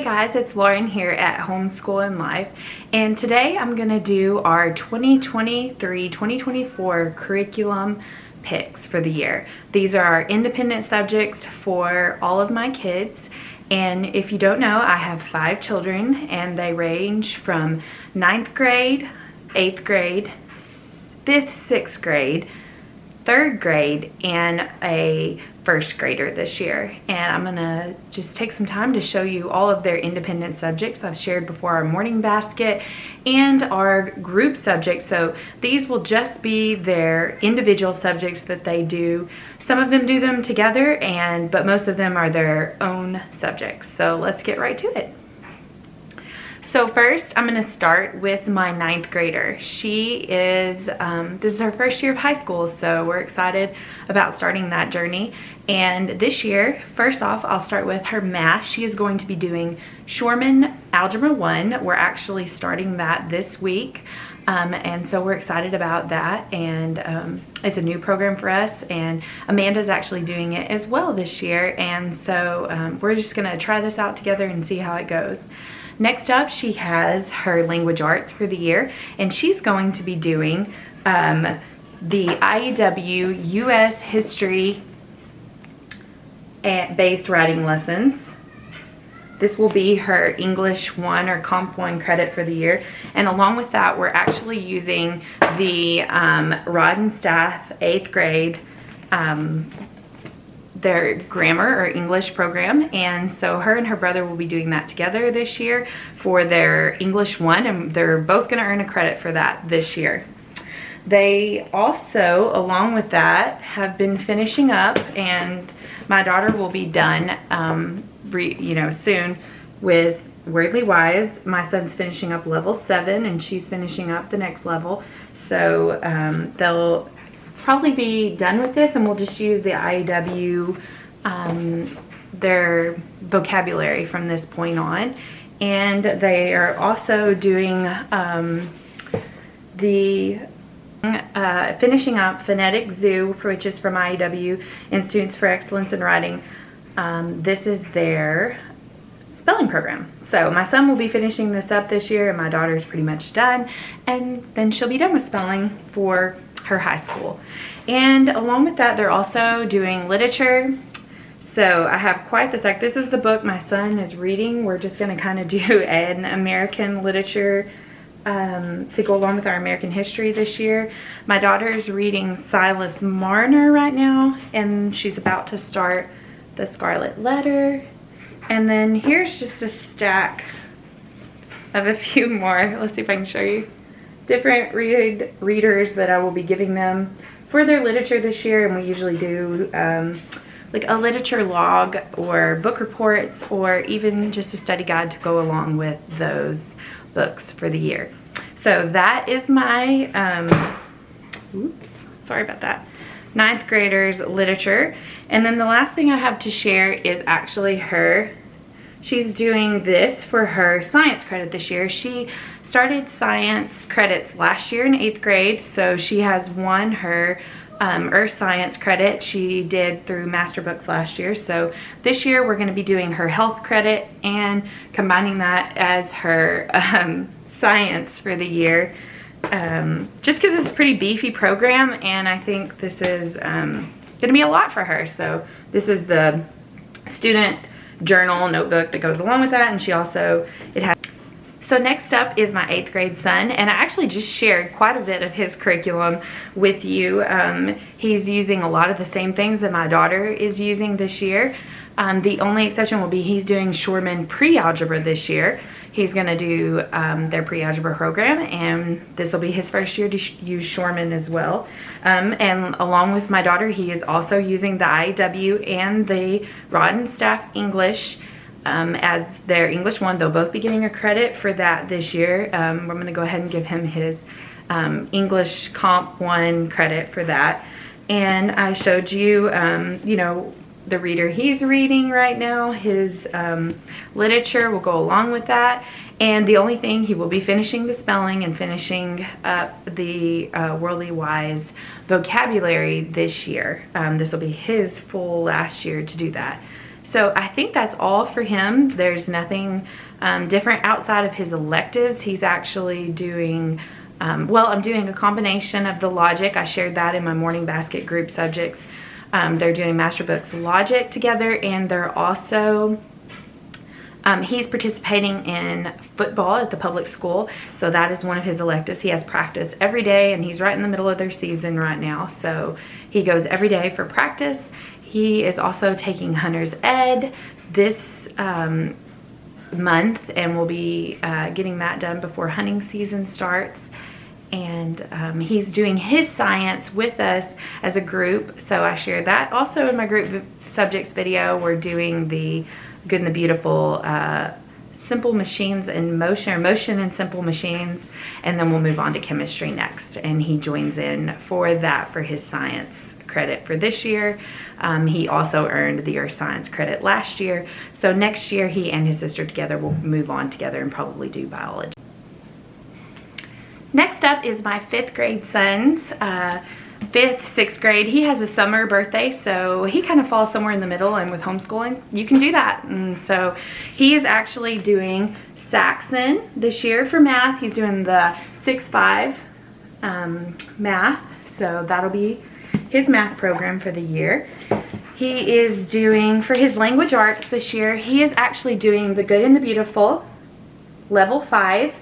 guys, it's Lauren here at Homeschool and Life, and today I'm going to do our 2023-2024 curriculum picks for the year. These are our independent subjects for all of my kids, and if you don't know, I have 5 children and they range from 9th grade, 8th grade, 5th, 6th grade, 3rd grade, and a 1st grader this year. And I'm gonna just take some time to show you all of their independent subjects. I've shared before our morning basket and our group subjects, so these will just be their individual subjects that they do. Some of them do them together, but most of them are their own subjects. So let's get right to it. So first, I'm going to start with my 9th grader. She is, this is her first year of high school, so we're excited about starting that journey. And this year, first off, I'll start with her math. She is going to be doing Shorman Algebra 1. We're actually starting that this week. And so we're excited about that, and it's a new program for us, and Amanda's actually doing it as well this year, and so we're just going to try this out together and see how it goes. Next up, she has her language arts for the year, and she's going to be doing the IEW U.S. History based writing lessons. This will be her English 1 or Comp 1 credit for the year. And along with that, we're actually using the Rod and Staff 8th grade, their grammar or English program. And so her and her brother will be doing that together this year for their English 1, and they're both going to earn a credit for that this year. They also, along with that, have been finishing up, and my daughter will be done soon with Wordly Wise. My son's finishing up level 7 and she's finishing up the next level. So they'll probably be done with this, and we'll just use the IEW, their vocabulary from this point on. And they are also doing finishing up Phonetic Zoo, which is from IEW, and Students for Excellence in Writing. This is their spelling program. So my son will be finishing this up this year, and my daughter's pretty much done, and then she'll be done with spelling for her high school. And along with that, they're also doing literature. So I have quite the stack. This is the book my son is reading. We're just going to kind of do an American literature to go along with our American history this year. My daughter is reading Silas Marner right now, and she's about to start The Scarlet Letter. And then here's just a stack of a few more. Let's see if I can show you. Different readers that I will be giving them for their literature this year, and we usually do like a literature log or book reports, or even just a study guide to go along with those books for the year. So that is my, sorry about that, 9th graders literature. And then the last thing I have to share is actually she's doing this for her science credit this year. She started science credits last year in 8th grade, so she has won her Earth Science credit. She did through Master Books last year. So this year we're going to be doing her health credit and combining that as her science for the year. Just because it's a pretty beefy program, and I think this is going to be a lot for her. So this is the student journal notebook that goes along with that, and it has. So next up is my 8th grade son, and I actually just shared quite a bit of his curriculum with you. He's using a lot of the same things that my daughter is using this year. The only exception will be he's doing Shorman pre-algebra this year. He's going to do their pre-algebra program, and this will be his first year to use Shorman as well. And along with my daughter, he is also using the IEW and the Rod and Staff English as their English 1. They'll both be getting a credit for that this year. We're going to go ahead and give him his English Comp 1 credit for that. And I showed you, the reader he's reading right now. His literature will go along with that. And the only thing, he will be finishing the spelling and finishing up the Worldly Wise vocabulary this year. This will be his full last year to do that. So I think that's all for him. There's nothing different outside of his electives. He's actually doing, well, I'm doing a combination of the logic. I shared that in my morning basket group subjects. They're doing Master Books Logic together, and they're also, he's participating in football at the public school. So that is one of his electives. He has practice every day, and he's right in the middle of their season right now. So he goes every day for practice. He is also taking Hunter's Ed this month, and we'll be getting that done before hunting season starts. And he's doing his science with us as a group, so I share that. Also in my group subjects video, we're doing the Good and the Beautiful simple machines in motion, or motion and simple machines, and then we'll move on to chemistry next, and he joins in for that for his science credit for this year. He also earned the earth science credit last year, so next year he and his sister together will move on together and probably do biology. Next up is my 5th grade son's 5th, 6th grade. He has a summer birthday, so he kind of falls somewhere in the middle, and with homeschooling, you can do that. And so he is actually doing Saxon this year for math. He's doing the 6-5 math, so that'll be his math program for the year. He is doing, for his language arts this year, he is actually doing the Good and the Beautiful, level 5.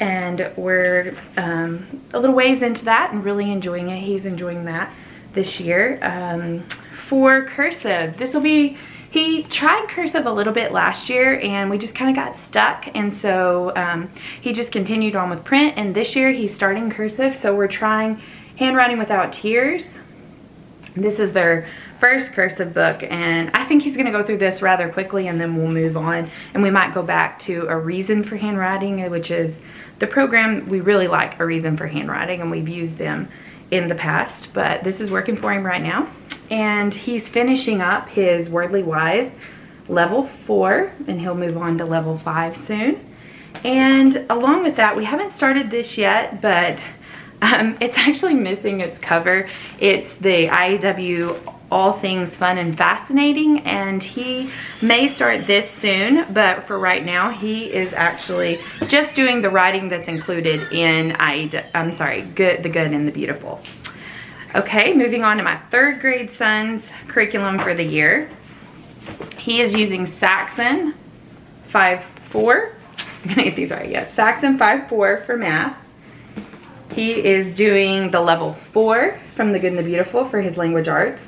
And we're a little ways into that and really enjoying it. He's enjoying that this year. For cursive, this will be, he tried cursive a little bit last year and we just kind of got stuck. And so he just continued on with print, and this year he's starting cursive. So we're trying Handwriting Without Tears. This is their first cursive book, and I think he's going to go through this rather quickly, and then we'll move on, and we might go back to A Reason for Handwriting, which is the program we really like, A Reason for Handwriting, and we've used them in the past, but this is working for him right now. And he's finishing up his Wordly Wise level 4, and he'll move on to level 5 soon. And along with that, we haven't started this yet, but it's actually missing its cover. It's the IEW All Things Fun and Fascinating, and he may start this soon, but for right now he is actually just doing the writing that's included in the Good and the Beautiful. Okay, moving on to my 3rd grade son's curriculum for the year. He is using Saxon 5-4. I'm gonna get these right, yes. Saxon 5-4 for math. He is doing the level 4 from the Good and the Beautiful for his language arts.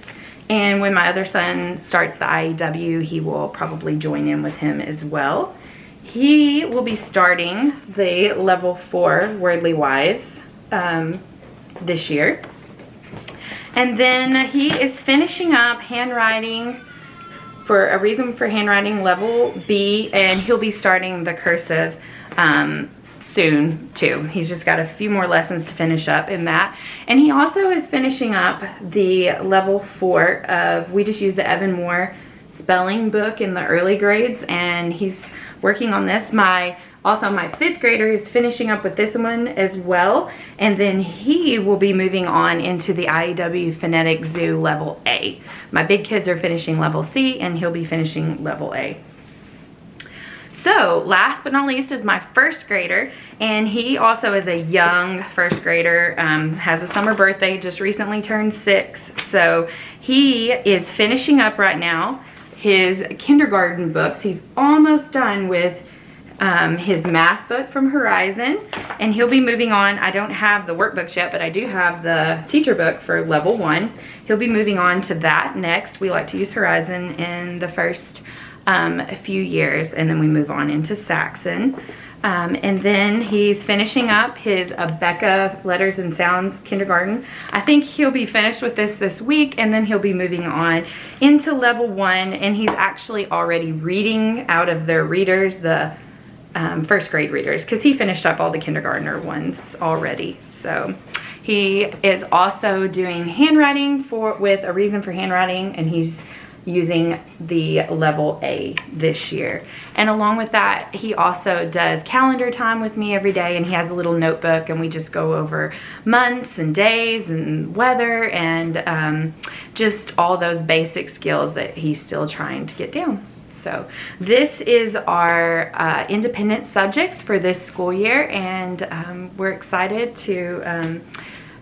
And when my other son starts the IEW, he will probably join in with him as well. He will be starting the level 4 Wordly Wise this year. And then he is finishing up handwriting for A Reason for Handwriting level B, and he'll be starting the cursive soon too. He's just got a few more lessons to finish up in that. And he also is finishing up the level 4 of, we just use the Evan Moore spelling book in the early grades, and he's working on this. Also my 5th grader is finishing up with this one as well, and then he will be moving on into the IEW Phonetic Zoo level A. My big kids are finishing level C, and he'll be finishing level A. So last but not least is my 1st grader, and he also is a young 1st grader, has a summer birthday, just recently turned 6. So he is finishing up right now his kindergarten books. He's almost done with his math book from Horizon, and he'll be moving on. I don't have the workbooks yet, but I do have the teacher book for level 1. He'll be moving on to that next. We like to use Horizon in the first a few years, and then we move on into Saxon. And then he's finishing up his Abeka Letters and Sounds kindergarten. I think he'll be finished with this week, and then he'll be moving on into level 1, and he's actually already reading out of their readers, the 1st grade readers, because he finished up all the kindergartner ones already. So he is also doing handwriting with A Reason for Handwriting, and he's using the level A this year. And along with that, he also does calendar time with me every day, and he has a little notebook, and we just go over months and days and weather and just all those basic skills that he's still trying to get down. So this is our independent subjects for this school year, and we're excited to,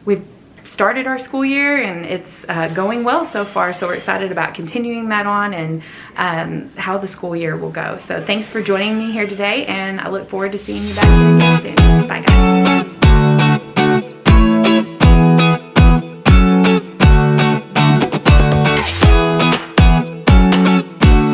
we've started our school year and it's going well so far, so we're excited about continuing that on and how the school year will go. So thanks for joining me here today, and I look forward to seeing you back here again soon. Bye guys.